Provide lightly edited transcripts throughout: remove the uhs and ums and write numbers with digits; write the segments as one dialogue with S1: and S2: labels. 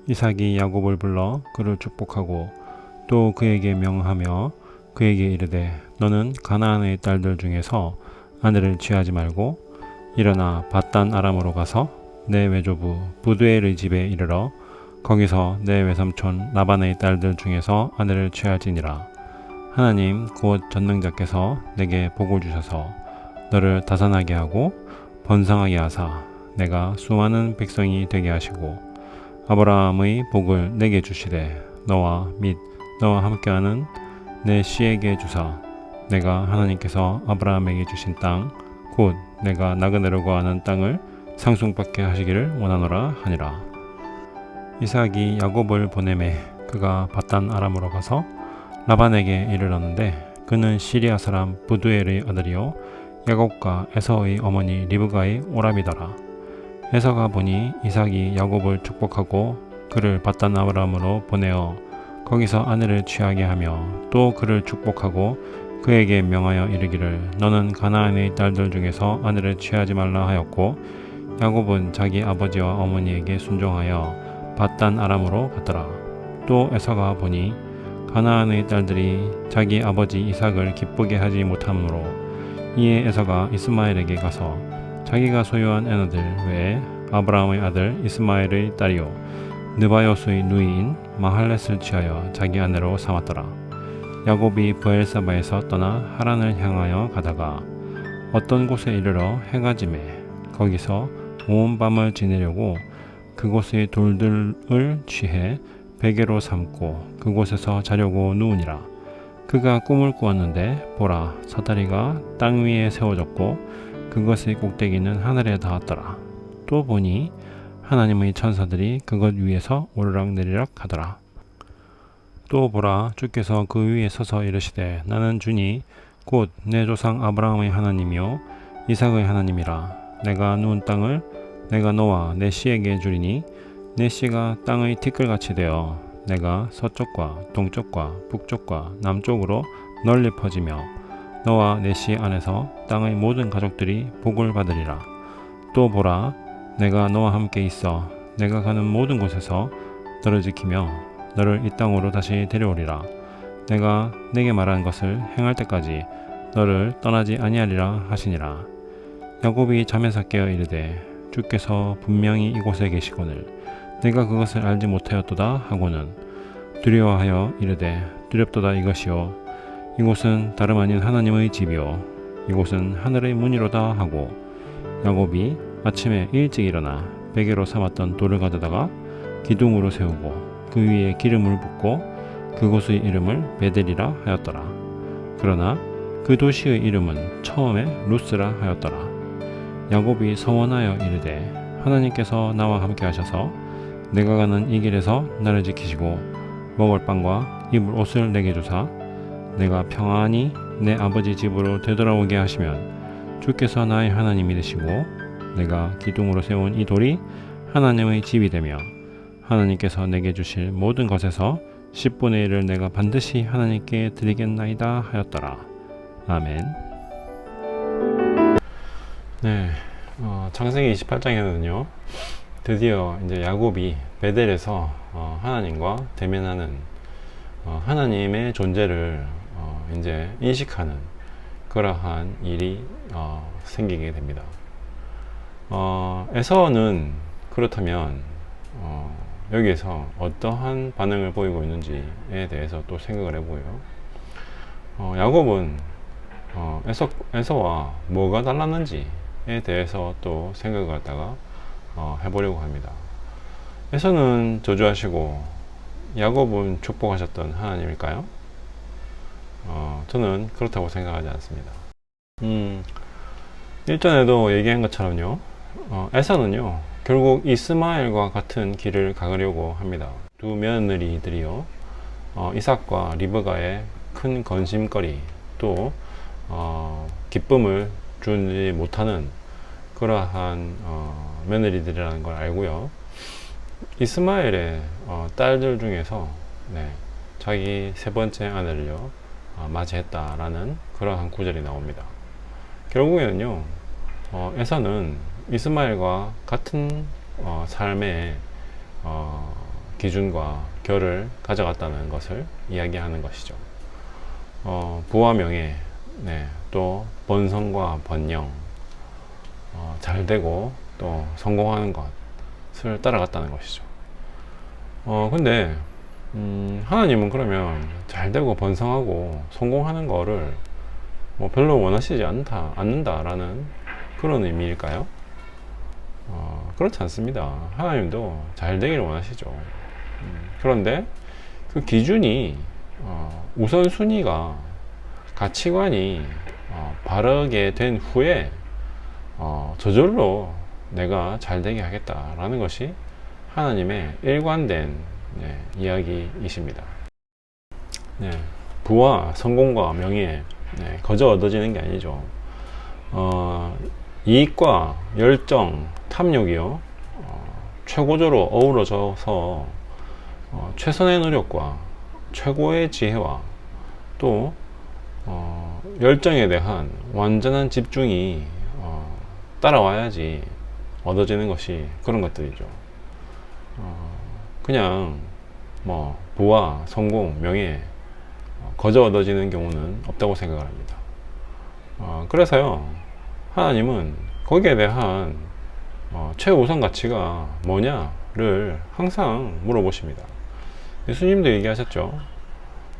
S1: 이삭이 야곱을 불러 그를 축복하고 또 그에게 명하며 그에게 이르되 너는 가나안의 딸들 중에서 아내를 취하지 말고 일어나 밧단 아람으로 가서 내 외조부 부두엘의 집에 이르러 거기서 내 외삼촌 라반의 딸들 중에서 아내를 취할지니라. 하나님 곧 전능자께서 내게 복을 주셔서 너를 다산하게 하고 번성하게 하사 내가 수많은 백성이 되게 하시고 아브라함의 복을 내게 주시되 너와 및 너와 함께하는 내 씨에게 주사 내가 하나님께서 아브라함에게 주신 땅 곧 내가 나그네로 거하는 땅을 상속받게 하시기를 원하노라 하니라. 이삭이 야곱을 보내매 그가 밧단 아람으로 가서 라반에게 이르렀는데 그는 시리아 사람 부두엘의 아들이요 야곱과 에서의 어머니 리브가의 오람이더라. 에서가 보니 이삭이 야곱을 축복하고 그를 밧단 아람으로 보내어 거기서 아내를 취하게 하며 또 그를 축복하고 그에게 명하여 이르기를 너는 가나안의 딸들 중에서 아내를 취하지 말라 하였고 야곱은 자기 아버지와 어머니에게 순종하여 밧단 아람으로 갔더라. 또 에서가 보니 가나안의 딸들이 자기 아버지 이삭을 기쁘게 하지 못하므로 이에 에서가 이스마엘에게 가서 자기가 소유한 애너들 외에 아브라함의 아들 이스마엘의 딸이요 느바요스의 누이인 마할렛을 취하여 자기 아내로 삼았더라. 야곱이 브엘사바에서 떠나 하란을 향하여 가다가 어떤 곳에 이르러 해가 지매 거기서 온 밤을 지내려고 그곳의 돌들을 취해 베개로 삼고 그곳에서 자려고 누우니라. 그가 꿈을 꾸었는데 보라 사다리가 땅 위에 세워졌고 그것의 꼭대기는 하늘에 닿았더라. 또 보니 하나님의 천사들이 그것 위에서 오르락내리락 하더라. 또 보라 주께서 그 위에 서서 이르시되 나는 주니 곧 내 조상 아브라함의 하나님이요 이삭의 하나님이라. 내가 누운 땅을 내가 너와 내 씨에게 주리니 내 씨가 땅의 티끌같이 되어 내가 서쪽과 동쪽과 북쪽과 남쪽으로 널리 퍼지며 너와 내 씨 안에서 땅의 모든 가족들이 복을 받으리라. 또 보라 내가 너와 함께 있어 내가 가는 모든 곳에서 너를 지키며 너를 이 땅으로 다시 데려오리라. 내가 내게 말한 것을 행할 때까지 너를 떠나지 아니하리라 하시니라. 야곱이 잠에서 깨어 이르되 주께서 분명히 이곳에 계시거늘 내가 그것을 알지 못하였도다 하고는 두려워하여 이르되 두렵도다 이것이요 이곳은 다름 아닌 하나님의 집이요 이곳은 하늘의 문이로다 하고 야곱이 아침에 일찍 일어나 베개로 삼았던 돌을 가져다가 기둥으로 세우고 그 위에 기름을 붓고 그곳의 이름을 베델이라 하였더라. 그러나 그 도시의 이름은 처음에 루스라 하였더라. 야곱이 서원하여 이르되 하나님께서 나와 함께 하셔서 내가 가는 이 길에서 나를 지키시고 먹을 빵과 입을 옷을 내게 주사 내가 평안히 내 아버지 집으로 되돌아오게 하시면 주께서 나의 하나님이 되시고 내가 기둥으로 세운 이 돌이 하나님의 집이 되며 하나님께서 내게 주실 모든 것에서 10분의 1을 내가 반드시 하나님께 드리겠나이다 하였더라. 아멘. 네, 창세기 28장에는요 드디어 이제 야곱이 베델에서 하나님과 대면하는 하나님의 존재를 이제 인식하는 그러한 일이 생기게 됩니다. 에서는 그렇다면 여기에서 어떠한 반응을 보이고 있는지에 대해서 또 생각을 해보고요. 야곱은 에서와 뭐가 달랐는지에 대해서 또 생각을 갖다가 해보려고 합니다. 에서는 저주하시고 야곱은 축복하셨던 하나님일까요? 저는 그렇다고 생각하지 않습니다. 일전에도 얘기한 것처럼요, 에서는요 결국 이스마엘과 같은 길을 가려고 합니다. 두 며느리들이요 이삭과 리브가의 큰 건심거리 또 기쁨을 주지 못하는 그러한 며느리들이라는 걸 알고요. 이스마엘의 딸들 중에서 자기 세 번째 아내를요 맞이했다라는 그러한 구절이 나옵니다. 결국에는요 에서는 이스마엘과 같은 삶의 기준과 결을 가져갔다는 것을 이야기하는 것이죠. 부와 명예, 네, 또 번성과 번영, 잘되고 또 성공하는 것을 따라갔다는 것이죠. 근데 하나님은 그러면 잘되고 번성하고 성공하는 거를 뭐 별로 원하시지 않는다라는 그런 의미일까요? 그렇지 않습니다. 하나님도 잘 되기를 원하시죠. 그런데 그 기준이 우선순위가 가치관이 바르게 된 후에 저절로 내가 잘 되게 하겠다라는 것이 하나님의 일관된 이야기이십니다. 네, 부와 성공과 명예 거저 얻어지는 게 아니죠. 이익과 열정, 탐욕이요 최고조로 어우러져서 최선의 노력과 최고의 지혜와 또 열정에 대한 완전한 집중이 따라와야지 얻어지는 것이 그런 것들이죠. 그냥 뭐 부와 성공, 명예 거저 얻어지는 경우는 없다고 생각을 합니다. 그래서요 하나님은 거기에 대한 최우선 가치가 뭐냐를 항상 물어보십니다. 예수님도 얘기하셨죠.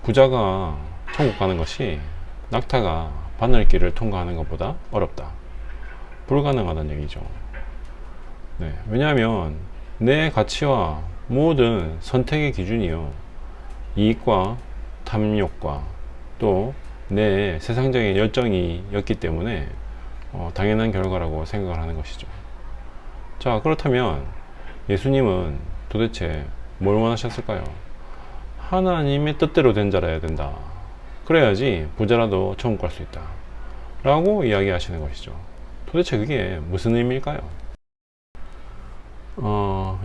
S1: 부자가 천국 가는 것이 낙타가 바늘길을 통과하는 것보다 어렵다, 불가능하다는 얘기죠. 네, 왜냐하면 내 가치와 모든 선택의 기준이요 이익과 탐욕과 또 내 세상적인 열정이었기 때문에 당연한 결과라고 생각을 하는 것이죠. 자, 그렇다면 예수님은 도대체 뭘 원하셨을까요? 하나님의 뜻대로 된 자라야 된다, 그래야지 부자라도 천국 갈 수 있다 라고 이야기하시는 것이죠. 도대체 그게 무슨 의미일까요?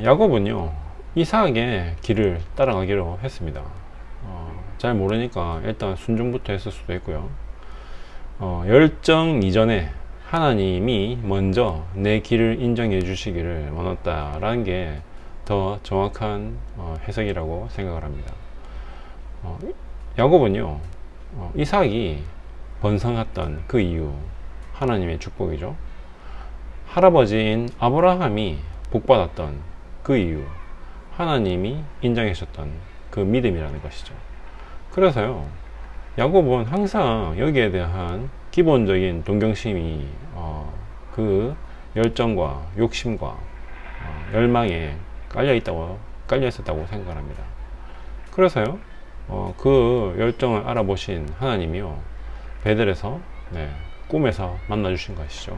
S1: 야곱은요 이삭의 길을 따라가기로 했습니다. 잘 모르니까 일단 순종부터 했을 수도 있고요. 열정 이전에 하나님이 먼저 내 길을 인정해 주시기를 원했다라는 게 더 정확한 해석이라고 생각을 합니다. 야곱은요 이삭이 번성했던 그 이유, 하나님의 축복이죠. 할아버지인 아브라함이 복받았던 그 이유, 하나님이 인정해 주셨던 그 믿음이라는 것이죠. 그래서요 야곱은 항상 여기에 대한 기본적인 동경심이 그 열정과 욕심과 열망에 깔려 있었다고 생각합니다. 그래서요 그 열정을 알아보신 하나님이요 베델에서 꿈에서 만나주신 것이죠.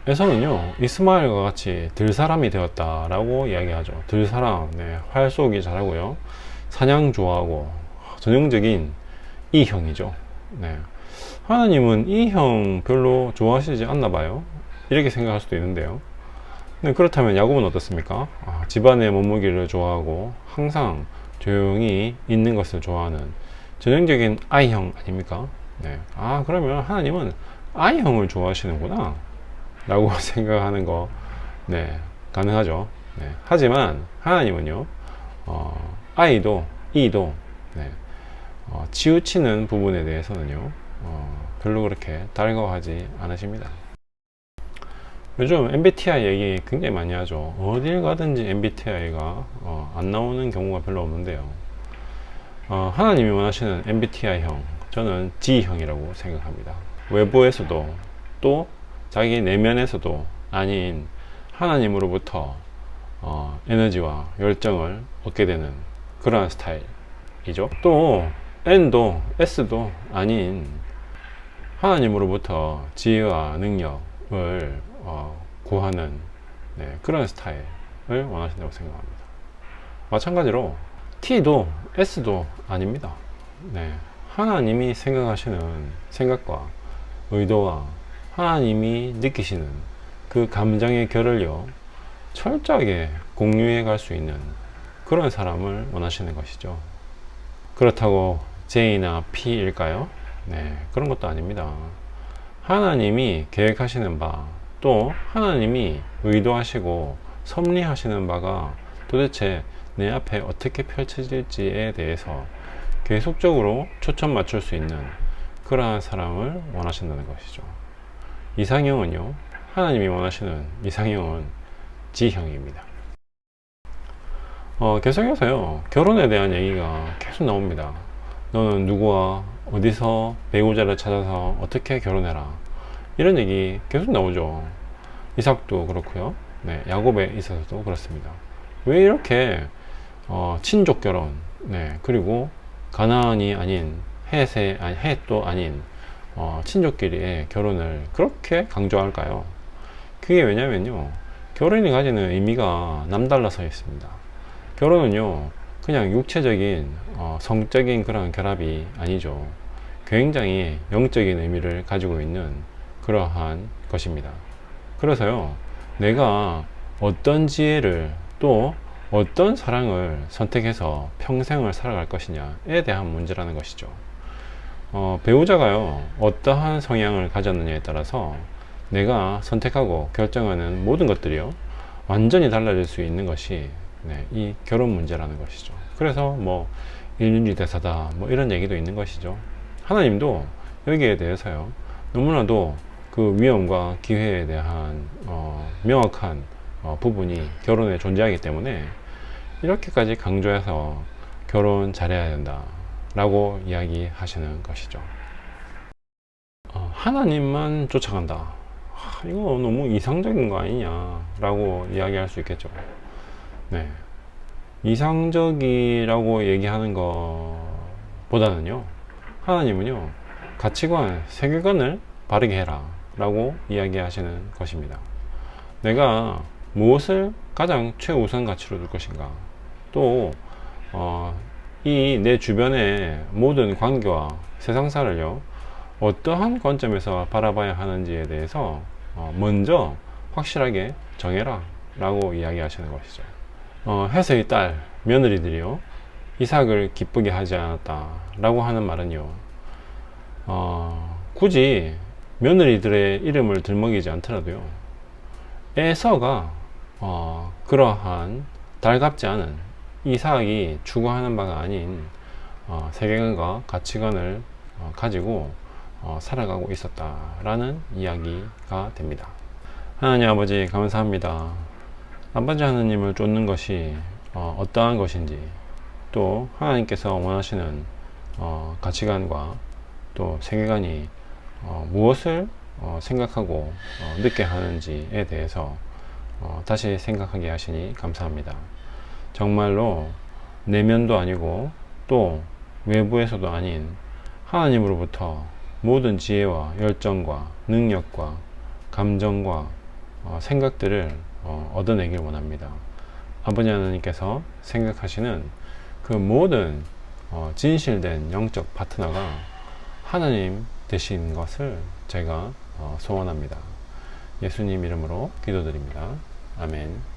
S1: 에서는요 이스마엘과 같이 들사람이 되었다라고 이야기하죠. 들사람, 활 쏘기 잘하고요, 사냥 좋아하고 전형적인 E형이죠. 하나님은 E형 별로 좋아하시지 않나 봐요. 이렇게 생각할 수도 있는데요. 그렇다면 야곱은 어떻습니까? 집안에 머무기를 좋아하고 항상 조용히 있는 것을 좋아하는 전형적인 I형 아닙니까? 그러면 하나님은 I형을 좋아하시는구나 라고 생각하는 거 가능하죠. 하지만 하나님은요 I도 E도 치우치는 부분에 대해서는요 별로 그렇게 달가워하지 않으십니다. 요즘 MBTI 얘기 굉장히 많이 하죠. 어딜 가든지 MBTI가 안 나오는 경우가 별로 없는데요. 하나님이 원하시는 MBTI형, 저는 G형이라고 생각합니다. 외부에서도 또 자기 내면에서도 아닌 하나님으로부터 에너지와 열정을 얻게 되는 그러한 스타일이죠. 또 N도 S도 아닌 하나님으로부터 지혜와 능력을 구하는 그런 스타일을 원하신다고 생각합니다. 마찬가지로 T도 S도 아닙니다. 하나님이 생각하시는 생각과 의도와 하나님이 느끼시는 그 감정의 결을요 철저하게 공유해 갈 수 있는 그런 사람을 원하시는 것이죠. 그렇다고 J나 P일까요? 그런 것도 아닙니다. 하나님이 계획하시는 바, 또 하나님이 의도하시고 섭리하시는 바가 도대체 내 앞에 어떻게 펼쳐질지에 대해서 계속적으로 초점 맞출 수 있는 그러한 사람을 원하신다는 것이죠. 이상형은요, 하나님이 원하시는 이상형은 지형입니다. 계속해서요, 결혼에 대한 얘기가 계속 나옵니다. 너는 누구와 어디서 배우자를 찾아서 어떻게 결혼해라, 이런 얘기 계속 나오죠. 이삭도 그렇고요, 네, 야곱에 있어서도 그렇습니다. 왜 이렇게 친족 결혼, 네, 그리고 가나안이 아닌 헷도 아닌 친족끼리의 결혼을 그렇게 강조할까요? 그게 왜냐면요, 결혼이 가지는 의미가 남달라서 있습니다. 결혼은요, 그냥 육체적인 성적인 그런 결합이 아니죠. 굉장히 영적인 의미를 가지고 있는 그러한 것입니다. 그래서요, 내가 어떤 지혜를 또 어떤 사랑을 선택해서 평생을 살아갈 것이냐에 대한 문제라는 것이죠. 배우자가요, 어떠한 성향을 가졌느냐에 따라서 내가 선택하고 결정하는 모든 것들이요, 완전히 달라질 수 있는 것이, 네, 이 결혼 문제라는 것이죠. 그래서 뭐 일륜지 대사다, 뭐 이런 얘기도 있는 것이죠. 하나님도 여기에 대해서요, 너무나도 그 위험과 기회에 대한 명확한 부분이 결혼에 존재하기 때문에 이렇게까지 강조해서 결혼 잘해야 된다 라고 이야기하시는 것이죠. 하나님만 쫓아간다, 이거 너무 이상적인 거 아니냐 라고 이야기할 수 있겠죠. 네, 이상적이라고 얘기하는 것보다는요, 하나님은요, 가치관, 세계관을 바르게 해라 라고 이야기하시는 것입니다. 내가 무엇을 가장 최우선 가치로 둘 것인가, 또 이 내 주변의 모든 관계와 세상사를요, 어떠한 관점에서 바라봐야 하는지에 대해서 먼저 확실하게 정해라 라고 이야기하시는 것이죠. 헷의 딸 며느리들이요, 이삭을 기쁘게 하지 않았다 라고 하는 말은요, 굳이 며느리들의 이름을 들먹이지 않더라도요, 에서가 그러한 달갑지 않은 이삭이 추구하는 바가 아닌 세계관과 가치관을 가지고 살아가고 있었다라는 이야기가 됩니다. 하나님 아버지, 감사합니다. 아버지 하나님을 쫓는 것이 어떠한 것인지, 또 하나님께서 원하시는 가치관과 또 세계관이 무엇을 생각하고 느껴 하는지에 대해서 다시 생각하게 하시니 감사합니다. 정말로 내면도 아니고 또 외부에서도 아닌 하나님으로부터 모든 지혜와 열정과 능력과 감정과 생각들을 얻어내길 원합니다. 아버지 하나님께서 생각하시는 그 모든 진실된 영적 파트너가 하나님 되신 것을 제가 소원합니다. 예수님 이름으로 기도드립니다. 아멘.